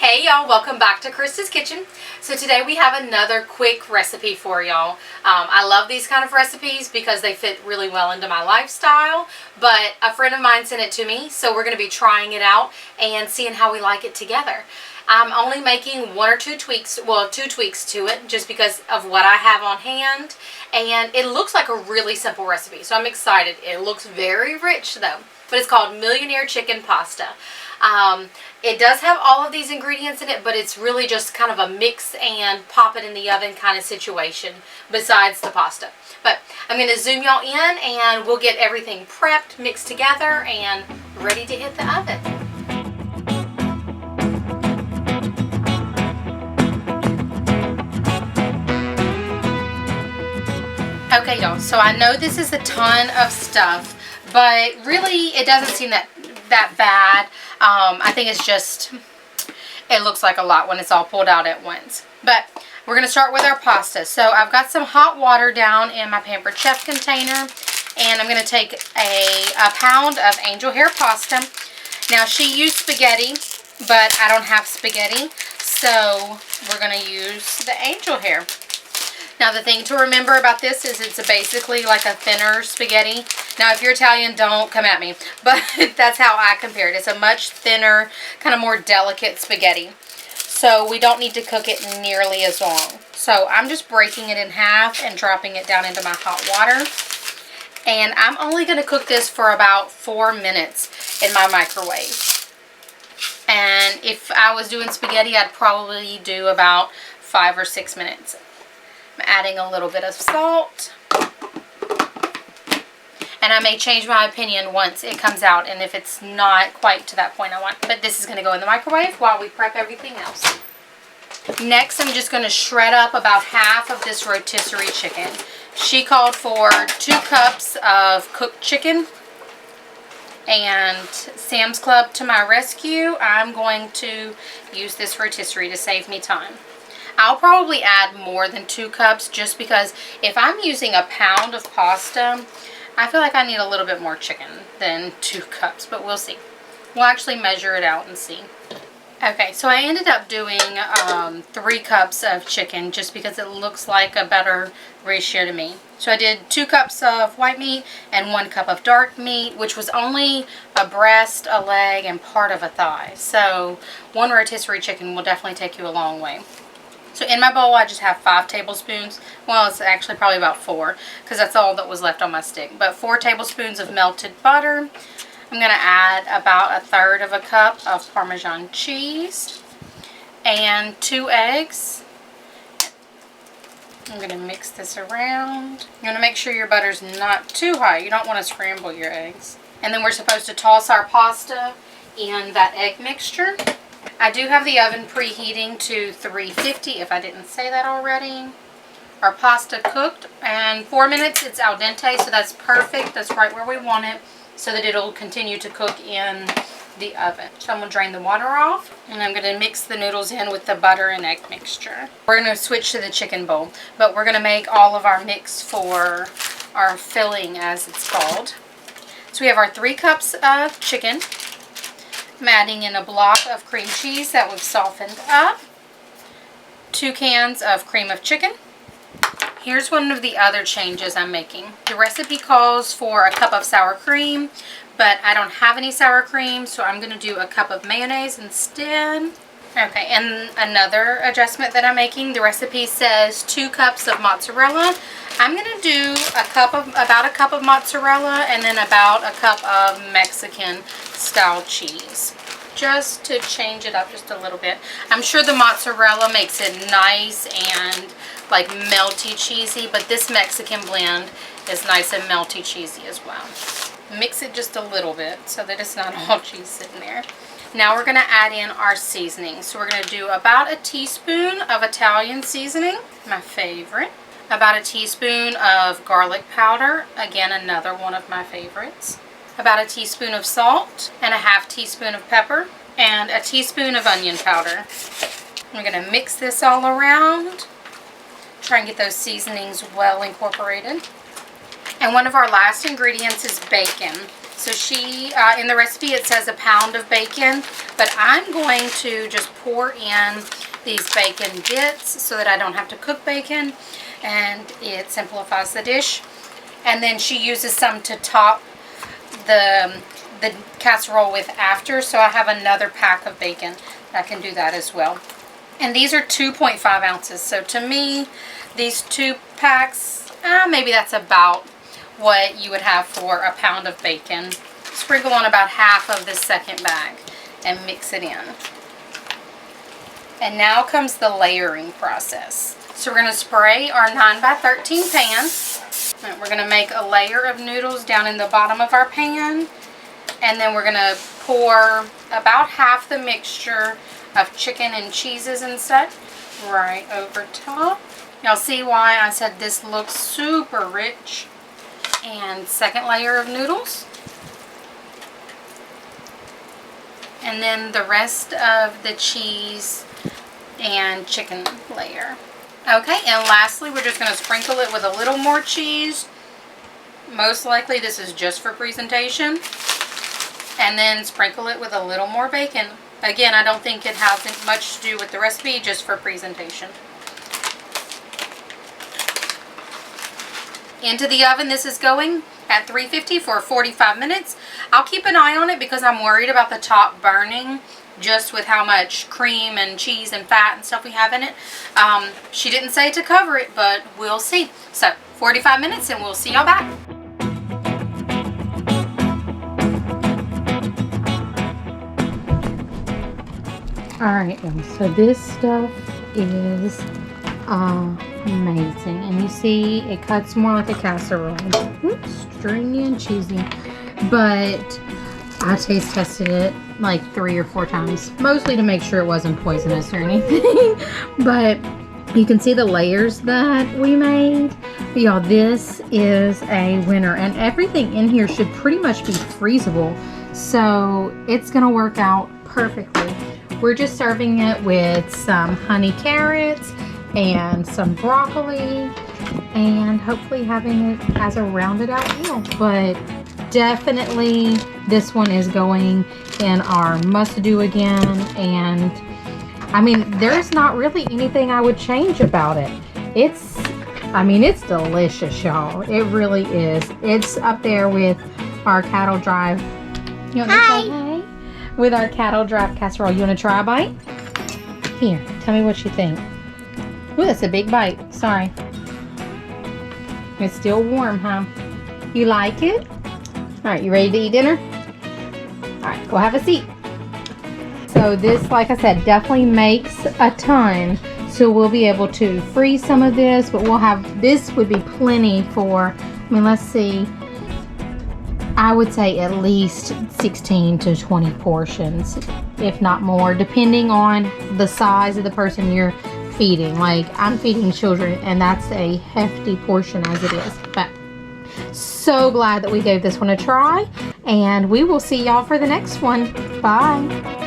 Hey y'all, welcome back to Krista's Kitchen. So today we have another quick recipe for y'all. I love these kind of recipes because they fit really well into my lifestyle, but a friend of mine sent it to me, so we're going to be trying it out and seeing how we like it together. I'm only making one or two tweaks, well, two tweaks to it just because of what I have on hand, and it looks like a really simple recipe, so I'm excited. It looks very rich though, but it's called Millionaire Chicken Pasta. It does have all of these ingredients in it, but it's really just kind of a mix and pop it in the oven kind of situation besides the pasta. But I'm going to zoom y'all in and we'll get everything prepped, mixed together, and ready to hit the oven. Okay y'all, so I know this is a ton of stuff, but really it doesn't seem that bad. I think it's just, it looks like a lot when it's all pulled out at once. But we're going to start with our pasta. So I've got some hot water down in my Pampered Chef container, and I'm going to take a pound of angel hair pasta. Now she used spaghetti, but I don't have spaghetti, so we're going to use the angel hair. Now the thing to remember about this is it's basically like a thinner spaghetti. Now if you're Italian, don't come at me, but that's how I compare it. It's a much thinner, kind of more delicate spaghetti. So we don't need to cook it nearly as long. So I'm just breaking it in half and dropping it down into my hot water. And I'm only going to cook this for about 4 minutes in my microwave. And if I was doing spaghetti, I'd probably do about 5 or 6 minutes. I'm adding a little bit of salt, and I may change my opinion once it comes out and if it's not quite to that point I want, but this is going to go in the microwave while we prep everything else. Next I'm just going to shred up about half of this rotisserie chicken. She called for 2 cups of cooked chicken, and Sam's Club to my rescue, I'm going to use this rotisserie to save me time. I'll probably add more than 2 cups just because if I'm using a pound of pasta, I feel like I need a little bit more chicken than 2 cups, but we'll see. We'll actually measure it out and see. Okay, so I ended up doing 3 cups of chicken just because it looks like a better ratio to me. So I did 2 cups of white meat and 1 cup of dark meat, which was only a breast, a leg, and part of a thigh. So 1 rotisserie chicken will definitely take you a long way. So in my bowl I just have 5 tablespoons, well it's actually probably about 4 because that's all that was left on my stick, but 4 tablespoons of melted butter. I'm going to add about 1/3 of a cup of Parmesan cheese and 2 eggs. I'm going to mix this around. You want to make sure your butter's not too high. You don't want to scramble your eggs. And then we're supposed to toss our pasta in that egg mixture. I do have the oven preheating to 350 if I didn't say that already. Our pasta cooked, and 4 minutes it's al dente, so that's perfect. That's right where we want it so that it'll continue to cook in the oven. So I'm going to drain the water off, and I'm going to mix the noodles in with the butter and egg mixture. We're going to switch to the chicken bowl, but we're going to make all of our mix for our filling, as it's called. So we have our 3 cups of chicken. I'm adding in a block of cream cheese that we've softened up, 2 cans of cream of chicken. Here's one of the other changes I'm making. The recipe calls for a cup of sour cream, but I don't have any sour cream, so I'm going to do a cup of mayonnaise instead. Okay, and another adjustment that I'm making, the recipe says 2 cups of mozzarella. I'm going to do about a cup of mozzarella and then about a cup of Mexican style cheese, just to change it up just a little bit. I'm sure the mozzarella makes it nice and like melty cheesy, but this Mexican blend is nice and melty cheesy as well. Mix it just a little bit so that it's not all cheese sitting there. Now we're going to add in our seasoning. So we're going to do about a teaspoon of Italian seasoning, my favorite. About a teaspoon of garlic powder, again another one of my favorites. About a teaspoon of salt and a ½ teaspoon of pepper and a teaspoon of onion powder. I'm going to mix this all around. Try and get those seasonings well incorporated. And one of our last ingredients is bacon. So she, in the recipe it says a pound of bacon, but I'm going to just pour in these bacon bits so that I don't have to cook bacon, and it simplifies the dish. And then she uses some to top the casserole with after, so I have another pack of bacon. I can do that as well. And these are 2.5 ounces, so to me, these 2 packs, maybe that's about what you would have for a pound of bacon. Sprinkle on about half of this second bag and mix it in. And now comes the layering process. So we're going to spray our 9x13 pan. And we're going to make a layer of noodles down in the bottom of our pan. And then we're going to pour about half the mixture of chicken and cheeses and such right over top. Y'all see why I said this looks super rich. And second layer of noodles. And then the rest of the cheese and chicken layer. Okay, and lastly, we're just going to sprinkle it with a little more cheese. Most likely this is just for presentation. And then sprinkle it with a little more bacon. Again, I don't think it has much to do with the recipe, just for presentation. Into the oven this is going at 350 for 45 minutes. I'll keep an eye on it because I'm worried about the top burning, just with how much cream and cheese and fat and stuff we have in it. She didn't say to cover it, but we'll see. So 45 minutes and we'll see y'all back. Alright, so this stuff is amazing. And you see it cuts more like a casserole. Oops, stringy and cheesy. But I taste tested it like 3 or 4 times. Mostly to make sure it wasn't poisonous or anything. But you can see the layers that we made. But y'all, this is a winner. And everything in here should pretty much be freezable. So it's going to work out perfectly. We're just serving it with some honey carrots and some broccoli, and hopefully having it as a rounded out meal. But definitely this one is going in our must do again. And I mean, there's not really anything I would change about it. It's delicious, y'all. It really is. It's up there with our cattle drive. You want to say hi? With our cattle drive casserole. You want to try a bite? Here, tell me what you think. Ooh, that's a big bite. Sorry. It's still warm, huh? You like it? Alright, you ready to eat dinner? Alright, go have a seat. So this, like I said, definitely makes a ton. So we'll be able to freeze some of this, but we'll have, this would be plenty for, I mean, let's see. I would say at least 16 to 20 portions, if not more, depending on the size of the person you're feeding. Like, I'm feeding children, and that's a hefty portion as it is. But so glad that we gave this one a try, and we will see y'all for the next one. Bye.